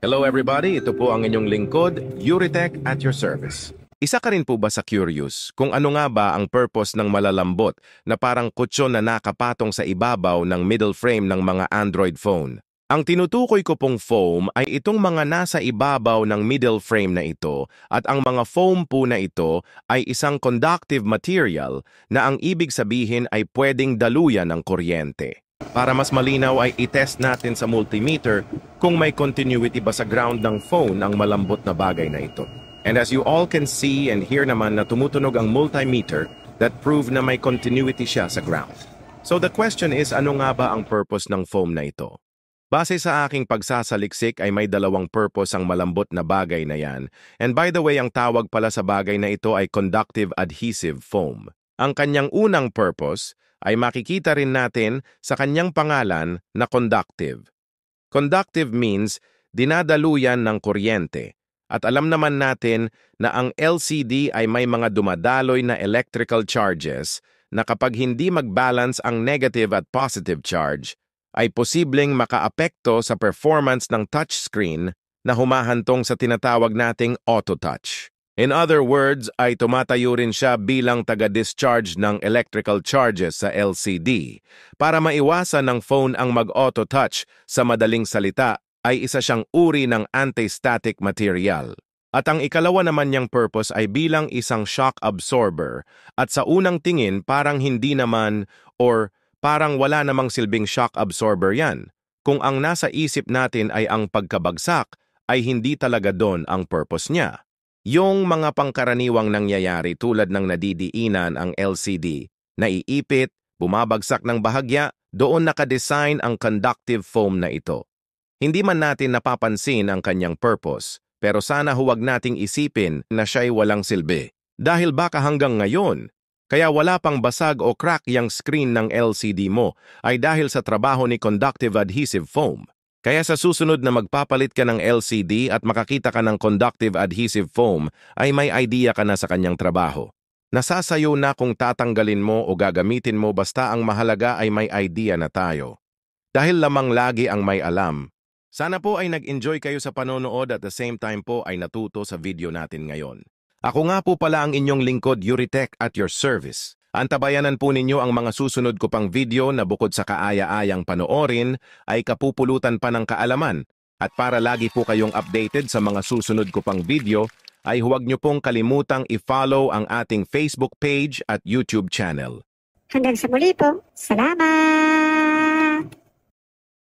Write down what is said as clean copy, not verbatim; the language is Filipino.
Hello everybody, ito po ang inyong lingkod, Yuritech at your service. Isa ka rin po ba sa curious kung ano nga ba ang purpose ng malalambot na parang kutsyon na nakapatong sa ibabaw ng middle frame ng mga Android phone? Ang tinutukoy ko pong foam ay itong mga nasa ibabaw ng middle frame na ito at ang mga foam po na ito ay isang conductive material na ang ibig sabihin ay pwedeng daluyan ng kuryente. Para mas malinaw ay itest natin sa multimeter kung may continuity ba sa ground ng phone ang malambot na bagay na ito. And as you all can see and hear naman na tumutunog ang multimeter, that prove na may continuity siya sa ground. So the question is, ano nga ba ang purpose ng foam na ito? Base sa aking pagsasaliksik ay may dalawang purpose ang malambot na bagay na yan. And by the way, ang tawag pala sa bagay na ito ay conductive adhesive foam. Ang kanyang unang purpose ay makikita rin natin sa kanyang pangalan na conductive. Conductive means dinadaluyan ng kuryente. At alam naman natin na ang LCD ay may mga dumadaloy na electrical charges na kapag hindi mag-balance ang negative at positive charge, ay posibleng makaapekto sa performance ng touchscreen na humahantong sa tinatawag nating auto-touch. In other words, ay tumatayo rin siya bilang taga-discharge ng electrical charges sa LCD. Para maiwasan ng phone ang mag-auto-touch, sa madaling salita, ay isa siyang uri ng anti-static material. At ang ikalawa naman niyang purpose ay bilang isang shock absorber. At sa unang tingin, parang hindi naman or parang wala namang silbing shock absorber yan. Kung ang nasa isip natin ay ang pagkabagsak, ay hindi talaga doon ang purpose niya. Yung mga pangkaraniwang nangyayari tulad ng nadidiinan ang LCD, naiipit, bumabagsak ng bahagya, doon nakadesign ang conductive foam na ito. Hindi man natin napapansin ang kanyang purpose, pero sana huwag nating isipin na siya'y walang silbi. Dahil baka hanggang ngayon, kaya wala pang basag o crack yung screen ng LCD mo ay dahil sa trabaho ni conductive adhesive foam. Kaya sa susunod na magpapalit ka ng LCD at makakita ka ng conductive adhesive foam, ay may idea ka na sa kanyang trabaho. Nasasayo na kung tatanggalin mo o gagamitin mo basta ang mahalaga ay may idea na tayo. Dahil lamang lagi ang may alam. Sana po ay nag-enjoy kayo sa panonood at the same time po ay natuto sa video natin ngayon. Ako nga po pala ang inyong lingkod Yuritech at your service. Antabayanan po ninyo ang mga susunod ko pang video na bukod sa kaaya-ayang panoorin, ay kapupulutan pa ng kaalaman. At para lagi po kayong updated sa mga susunod ko pang video, ay huwag nyo pong kalimutang i-follow ang ating Facebook page at YouTube channel. Hanggang sa muli po. Salamat!